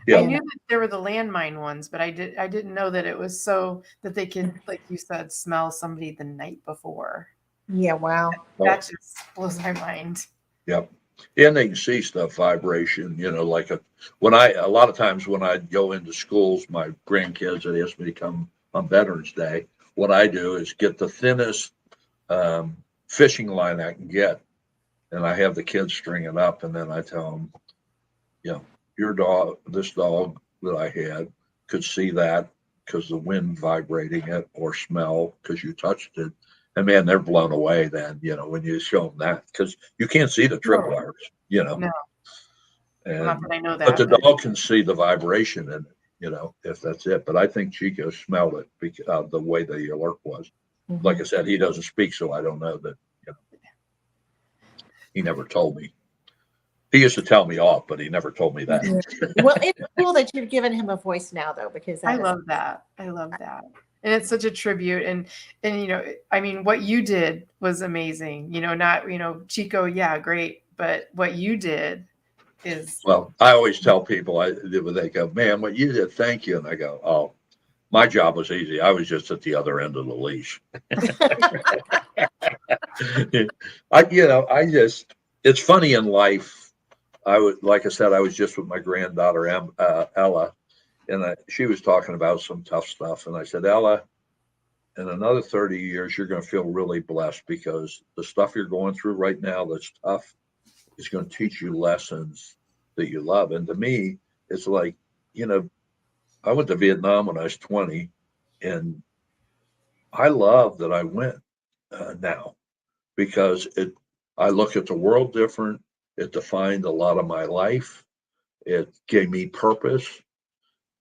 Yeah. I knew that there were the landmine ones, but I didn't know that it was so that they could, like you said, smell somebody the night before. Yeah, wow. That just blows my mind. Yep. And they can see stuff, vibration, you know, like a lot of times when I go into schools, my grandkids that ask me to come on Veterans Day, what I do is get the thinnest fishing line I can get. And I have the kids string it up, and then I tell them, you know, this dog that I had could see that because the wind vibrating it, or smell because you touched it. And man, they're blown away then, you know, when you show them that, because you can't see the tripwires, you know. No. And, Not that I know that. but the dog can see the vibration in it, you know, if that's it. But I think Chico smelled it because the way the alert was. Mm-hmm. Like I said, he doesn't speak, so I don't know that, you know. He never told me. He used to tell me off, but he never told me that. Well, it's cool that you've given him a voice now, though, because I love that. I love that. And it's such a tribute. And, you know, I mean, what you did was amazing, you know, not, you know, Chico, yeah, great. But what you did is. Well, I always tell people, they go, man, what you did, thank you. And I go, oh, my job was easy. I was just at the other end of the leash. It's funny in life. Like I said, I was just with my granddaughter, Ella, and she was talking about some tough stuff. And I said, Ella, in another 30 years, you're going to feel really blessed, because the stuff you're going through right now that's tough is going to teach you lessons that you love. And to me, it's like, you know, I went to Vietnam when I was 20, and I love that I went now, because I look at the world different. It defined a lot of my life. It gave me purpose,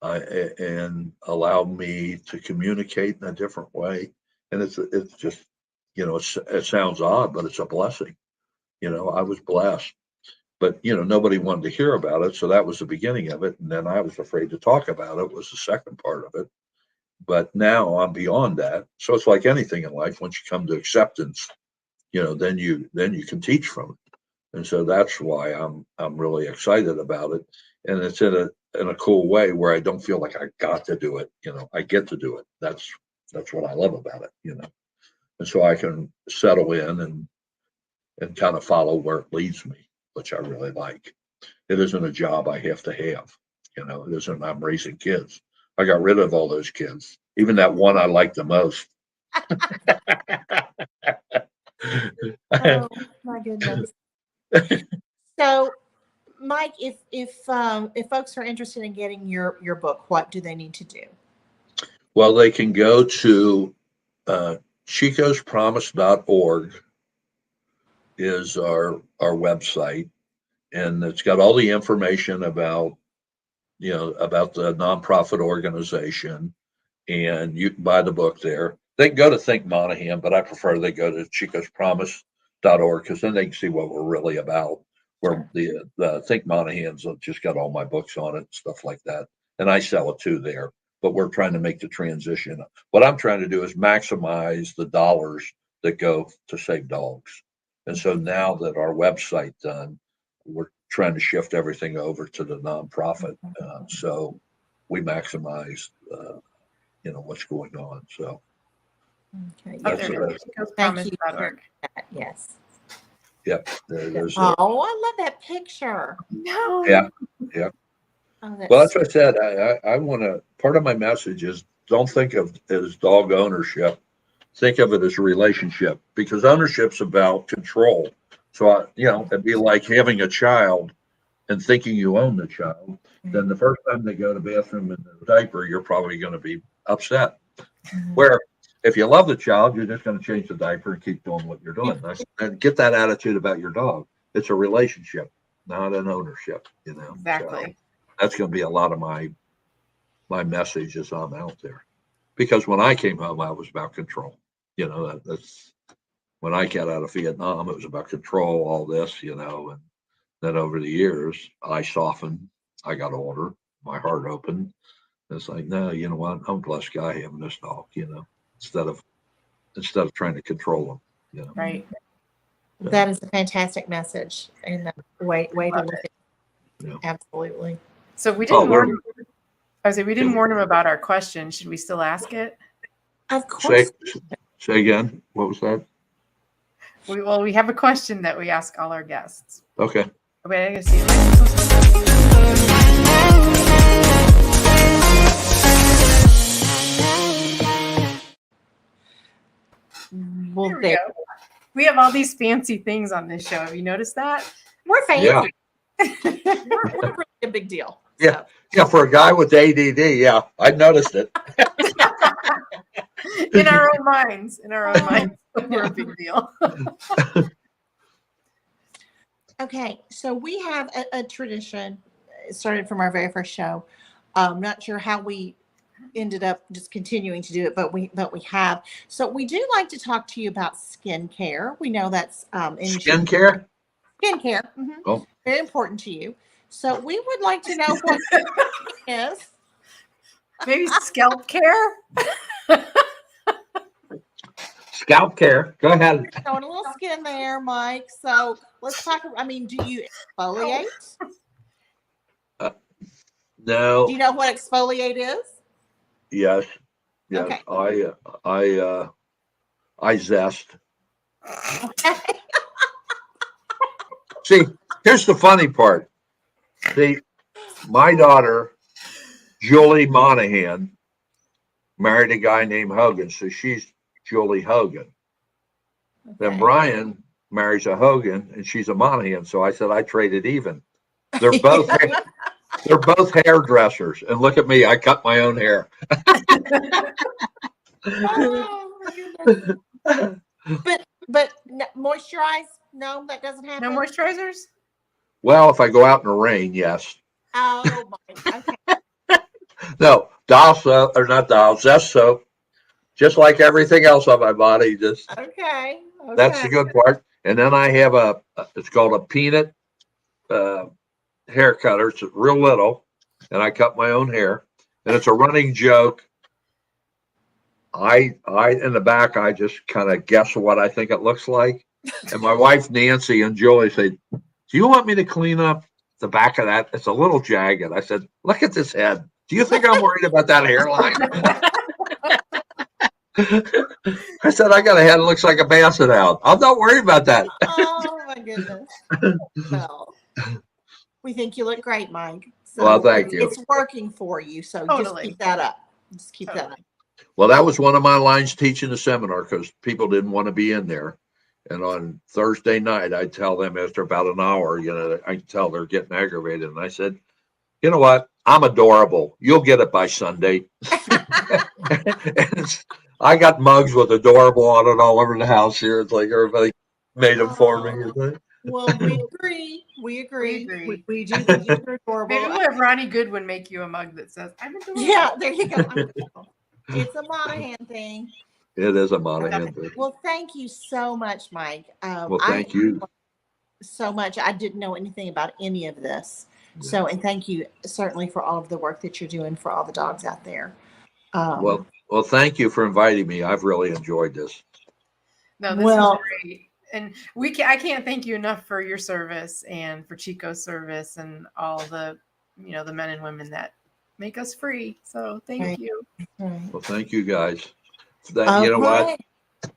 and allowed me to communicate in a different way. And it's just, you know, it sounds odd, but it's a blessing. You know, I was blessed, but, you know, nobody wanted to hear about it. So that was the beginning of it. And then I was afraid to talk about it, was the second part of it. But now I'm beyond that. So it's like anything in life. Once you come to acceptance, then you can teach from it. And so that's why I'm really excited about it. And it's in a cool way where I don't feel like I got to do it. I get to do it. That's what I love about it. And so I can settle in and kind of follow where it leads me, which I really like. It isn't a job I have to have. It isn't I'm raising kids. I got rid of all those kids, even that one I like the most. Oh my goodness. So, Mike, if folks are interested in getting your book, what do they need to do? Well, they can go to chicospromise.org is our website, and it's got all the information about about the nonprofit organization, and you can buy the book there. They can go to Think Monahan, but I prefer they go to chicospromise.org because then they can see what we're really about. Where the Think Monahan's just got all my books on it, stuff like that, and I sell it too there. But we're trying to make the transition. What I'm trying to do is maximize the dollars that go to save dogs. And so now that our website done, we're trying to shift everything over to the nonprofit. So we maximize, what's going on. So Okay. Oh, that's there it is. Thank you. Chicospromise.org. Yes. Yep. There's Oh, I love that picture. No. yeah. Oh, Well, that's what I said. I want to, part of my message is don't think of it as dog ownership. Think of it as a relationship, because ownership's about control. So, it'd be like having a child and thinking you own the child. Then the first time they go to the bathroom in the diaper, you're probably going to be upset. Where if you love the child, you're just going to change the diaper and keep doing what you're doing. And get that attitude about your dog. It's a relationship, not an ownership, Exactly. So that's going to be a lot of my message as I'm out there. Because when I came home, I was about control. That's when I got out of Vietnam, it was about control, all this, and then over the years, I softened, I got older, my heart opened. It's like, no, you know what? I'm a blessed guy having this dog, instead of trying to control them, Right. That is a fantastic message and a way to Love look at it. Yeah. Absolutely. So we didn't Oh, warn him. I was saying we didn't warn him about our question. Should we still ask it? Of course. Say again. What was that? We have a question that we ask all our guests. Okay. Wait, I gotta see. Well, There we go. We have all these fancy things on this show. Have you noticed that? we're fancy. Yeah. We're really a big deal. Yeah. So. Yeah. For a guy with ADD, yeah, I noticed it. In our own minds. We're a big deal. Okay, so we have a tradition. It started from our very first show. I'm not sure how we ended up just continuing to do it, but we have. So we do like to talk to you about skincare. We know that's Skincare? Skincare, Oh. very important to you. So we would like to know what it is. Maybe scalp care. Scalp care. Go ahead. Showing a little skin there, Mike. So let's talk. I mean, do you exfoliate? No. Do you know what exfoliate is? Yes. Okay. I zest. See, here's the funny part. See, my daughter, Julie Monahan, married a guy named Hogan, so she's Julie Hogan. Then Brian marries a Hogan, and she's a Monahan. So I said I traded even. They're both they're both hairdressers, and look at me, I cut my own hair. Oh, my goodness. But moisturize? No, that doesn't happen. No moisturizers? Well, if I go out in the rain, yes. Oh my. Okay. No, dial soap or not dial, zest soap, just like everything else on my body. Just Okay. that's the good part. And then I have it's called a peanut hair cutter. It's real little, and I cut my own hair. And it's a running joke. I in the back, I just kind of guess what I think it looks like. And my wife, Nancy, and Julie said, do you want me to clean up the back of that? It's a little jagged. I said, look at this head. Do you think I'm worried about that hairline? I said, I got a head that looks like a basset out. I'm not worried about that. Oh my goodness. Well, we think you look great, Mike. So Well, thank you. It's working for you. So just Totally. keep that up. Just keep that up. Well, that was one of my lines teaching the seminar because people didn't want to be in there. And on Thursday night, I tell them after about an hour, I can tell they're getting aggravated. And I said, you know what? I'm adorable. You'll get it by Sunday. I got mugs with adorable on it all over the house here. It's like everybody made them for me. Well, we agree. We agree. agree. We do think you're adorable. Maybe we'll have Ronnie Goodwin make you a mug that says, I'm adorable. Yeah, there you go. I'm adorable. It's a Monahan thing. It is a Monahan thing. Well, thank you so much, Mike. Well, thank you so much. I didn't know anything about any of this. So, and thank you certainly for all of the work that you're doing for all the dogs out there. Well, thank you for inviting me. I've really enjoyed this. No, this is great. And I can't thank you enough for your service and for Chico's service and all the, the men and women that make us free. So thank you. Well, thank you guys. You know Okay. what?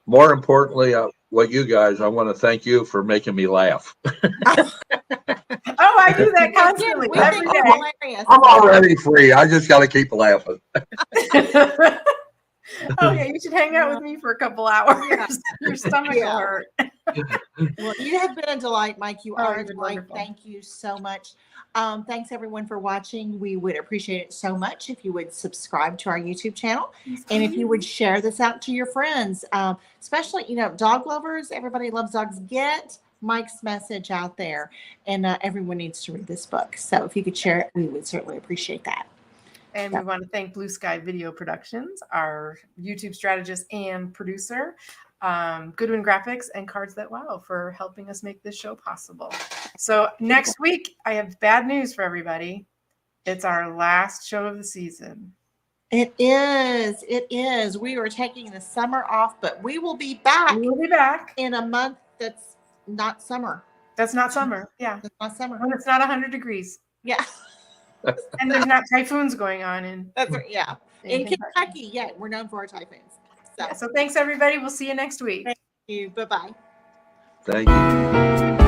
More importantly, what you guys, I want to thank you for making me laugh. Oh, I do that constantly. We Every think you're day. hilarious. I'm already free. I just got to keep laughing. Oh yeah, you should hang out with me for a couple hours. Yeah. Your stomach will hurt. Well, you have been a delight, Mike. You are a you've been delight. wonderful. Thank you so much. Thanks everyone for watching. We would appreciate it so much if you would subscribe to our YouTube channel and if you would share this out to your friends, especially, dog lovers. Everybody loves dogs. Get Mike's message out there, and everyone needs to read this book. So if you could share it, we would certainly appreciate that. And we want to thank Blue Sky Video Productions, our YouTube strategist and producer, Goodwin Graphics, and Cards That Wow for helping us make this show possible. So next week, I have bad news for everybody. It's our last show of the season. It is. It is. We are taking the summer off, but we will be back. We'll be back. In a month that's not summer. That's not summer. Yeah. That's not summer. When it's not 100 degrees. Yeah. And there's not typhoons going on in Kentucky. Yeah, we're known for our typhoons. So thanks everybody. We'll see you next week. Thank you. Bye-bye. Thank you.